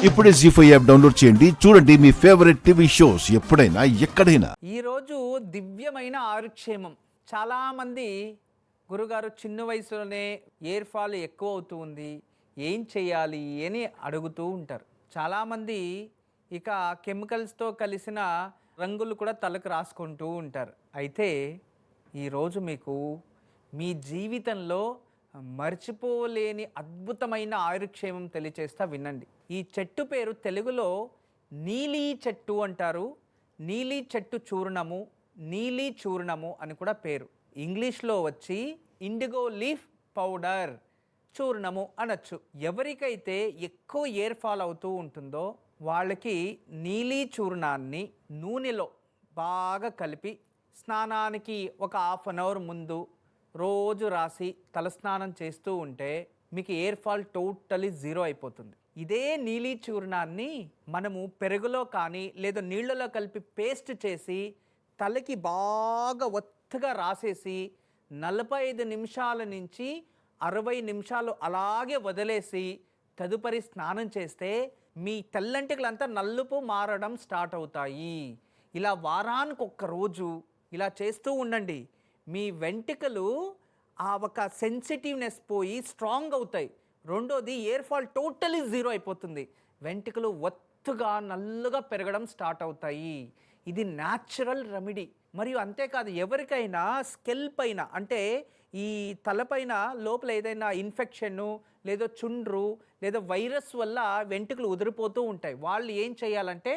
ఇప్పుడే జీ5 app download చేయండి. చూడండి మీ ఫేవరెట్ టీవీ షోస్ ఎప్పుడైనా ఎక్కడైనా. ఈరోజు దివ్యమైన ఆరుక్షేమం. చాలామంది గురుగారు చిన్న వయసులోనే ఎయిర్ ఫాల్ ఎక్కువ అవుతూ ఉంది, ఏం చేయాలి అని అడుగుతూ ఉంటారు. చాలామంది ఇక కెమికల్స్తో కలిసిన రంగులు కూడా తలకు రాసుకుంటూ ఉంటారు. అయితే ఈరోజు మీకు మీ జీవితంలో మర్చిపోలేని అద్భుతమైన ఆయుర్క్షేమం తెలియచేస్తా, వినండి. ఈ చెట్టు పేరు తెలుగులో నీలి చెట్టు అంటారు. నీలి చెట్టు చూర్ణము, నీలి చూర్ణము అని కూడా పేరు. ఇంగ్లీష్లో వచ్చి ఇండిగో లీఫ్ పౌడర్, చూర్ణము అనొచ్చు. ఎవరికైతే ఎక్కువ ఎయిర్ ఫాల్ అవుతూ ఉంటుందో వాళ్ళకి నీలి చూర్ణాన్ని నూనెలో బాగా కలిపి స్నానానికి ఒక హాఫ్ అన్ అవర్ ముందు రోజు రాసి తలస్నానం చేస్తూ ఉంటే మీకు ఎయిర్ ఫాల్ టోటలీ జీరో అయిపోతుంది. ఇదే నీలి చూర్ణాన్ని మనము పెరుగులో కానీ లేదా నీళ్ళలో కలిపి పేస్ట్ చేసి తలకి బాగా ఒత్తగా రాసేసి 45 నిమిషాల నుంచి 60 నిమిషాలు అలాగే వదిలేసి తదుపరి స్నానం చేస్తే మీ తెల్లంటికలంతా నలుపు మారడం స్టార్ట్ అవుతాయి. ఇలా వారానికి ఒక్క రోజు ఇలా చేస్తూ ఉండండి. మీ వెంట్రుకలు ఆ ఒక సెన్సిటివ్నెస్ పోయి స్ట్రాంగ్ అవుతాయి. రెండోది ఎయిర్ ఫాల్ టోటలీ జీరో అయిపోతుంది. వెంట్రుకలు ఒత్తుగా నల్లగా పెరగడం స్టార్ట్ అవుతాయి. ఇది న్యాచురల్ రెమెడీ. మరియు అంతేకాదు, ఎవరికైనా స్కెల్ పైన అంటే ఈ తలపైన లోపల ఏదైనా ఇన్ఫెక్షను లేదా చుండ్రు లేదా వైరస్ వల్ల వెంట్రుకలు ఉదిరిపోతూ ఉంటాయి, వాళ్ళు ఏం చేయాలంటే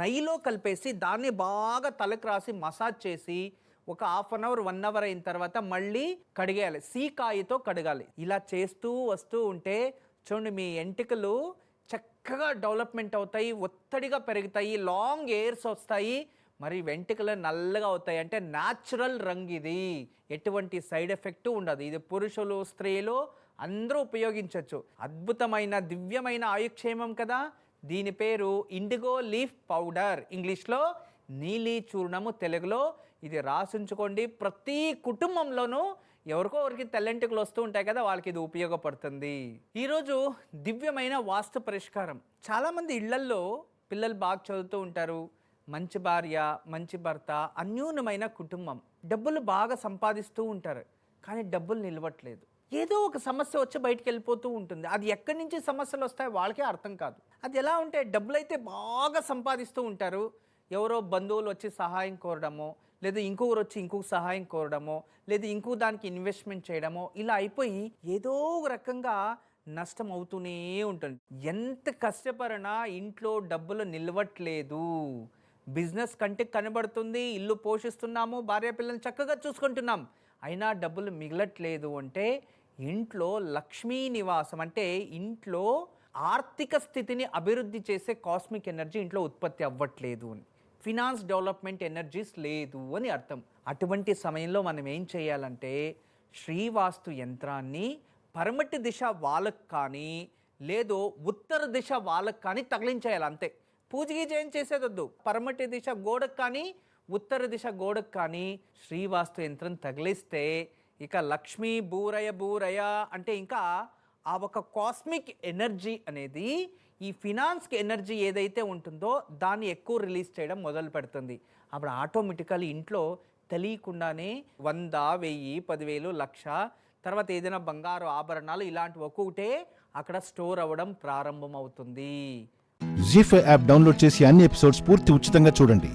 నెయ్యిలో కలిపేసి దాన్ని బాగా తలకు రాసి మసాజ్ చేసి ఒక హాఫ్ అన్ అవర్ 1 అవర్ అయిన తర్వాత మళ్ళీ కడిగేయాలి. సీకాయతో కడగాలి. ఇలా చేస్తూ వస్తూ ఉంటే చూడండి మీ వెంట్రుకలు చక్కగా డెవలప్మెంట్ అవుతాయి, ఒత్తడిగా పెరుగుతాయి, లాంగ్ ఎయిర్స్ వస్తాయి, మరి వెంట్రుకలు నల్లగా అవుతాయి. అంటే న్యాచురల్ రంగు ఇది, ఎటువంటి సైడ్ ఎఫెక్ట్ ఉండదు. ఇది పురుషులు స్త్రీలు అందరూ ఉపయోగించవచ్చు. అద్భుతమైన దివ్యమైన ఆయుక్షేమం కదా. దీని పేరు ఇండిగో లీఫ్ పౌడర్, ఇంగ్లీష్లో నీలి చూర్ణము, తెలుగులో. ఇది రాసించుకోండి. ప్రతి కుటుంబంలోనూ ఎవరికో ఒకరికి తెల్లంటికలు వస్తూ ఉంటాయి కదా, వాళ్ళకి ఇది ఉపయోగపడుతుంది. ఈరోజు దివ్యమైన వాస్తు పరిష్కారం. చాలామంది ఇళ్లల్లో పిల్లలు బాగా చదువుతూ ఉంటారు, మంచి భార్య మంచి భర్త, అన్యూన్యమైన కుటుంబం, డబ్బులు బాగా సంపాదిస్తూ ఉంటారు, కానీ డబ్బులు నిలవట్లేదు. ఏదో ఒక సమస్య వచ్చి బయటికి వెళ్ళిపోతూ ఉంటుంది. అది ఎక్కడి నుంచి సమస్యలు వస్తాయో వాళ్ళకే అర్థం కాదు. అది ఎలా ఉంటే డబ్బులు అయితే బాగా సంపాదిస్తూ ఉంటారు, ఎవరో బంధువులు వచ్చి సహాయం కోరడమో, లేదా ఇంకొకరు వచ్చి ఇంకొక సహాయం కోరడమో, లేదా ఇంకో దానికి ఇన్వెస్ట్మెంట్ చేయడమో, ఇలా అయిపోయి ఏదో ఒక రకంగా నష్టం అవుతూనే ఉంటుంది. ఎంత కష్టపడినా ఇంట్లో డబ్బులు నిలవట్లేదు. బిజినెస్ కంటికి కనబడుతుంది, ఇల్లు పోషిస్తున్నాము, భార్య పిల్లల్ని చక్కగా చూసుకుంటున్నాం, అయినా డబ్బులు మిగలట్లేదు అంటే ఇంట్లో లక్ష్మీ నివాసం అంటే ఇంట్లో ఆర్థిక స్థితిని అభివృద్ధి చేసే కాస్మిక్ ఎనర్జీ ఇంట్లో ఉత్పత్తి అవ్వట్లేదు అని, ఫినాన్స్ డెవలప్మెంట్ ఎనర్జీస్ లేదు అని అర్థం. అటువంటి సమయంలో మనం ఏం చేయాలంటే శ్రీవాస్తు యంత్రాన్ని పరమటి దిశ వాళ్ళకు కానీ లేదో ఉత్తర దిశ వాళ్ళకు కానీ తగిలించేయాలి అంతే. పూజ గీజ ఏం చేసేదొద్దు. పరమటి దిశ గోడకు కానీ ఉత్తర దిశ గోడకు కానీ శ్రీవాస్తు యంత్రం తగిలిస్తే ఇక లక్ష్మీ బూరయ బూరయ అంటే ఇంకా ఆ ఒక కాస్మిక్ ఎనర్జీ అనేది ఈ ఫినాన్స్కి ఎనర్జీ ఏదైతే ఉంటుందో దాన్ని ఎక్కువ రిలీజ్ చేయడం మొదలు పెడుతుంది. అప్పుడు ఆటోమేటికల్లీ ఇంట్లో తెలియకుండానే 100, 1000, 10,000, 1,00,000 తర్వాత ఏదైనా బంగారు ఆభరణాలు ఇలాంటివి ఒక్కొక్కటే అక్కడ స్టోర్ అవ్వడం ప్రారంభమవుతుంది. జీ5 యాప్ డౌన్లోడ్ చేసి అన్ని ఎపిసోడ్స్ పూర్తి ఉచితంగా చూడండి.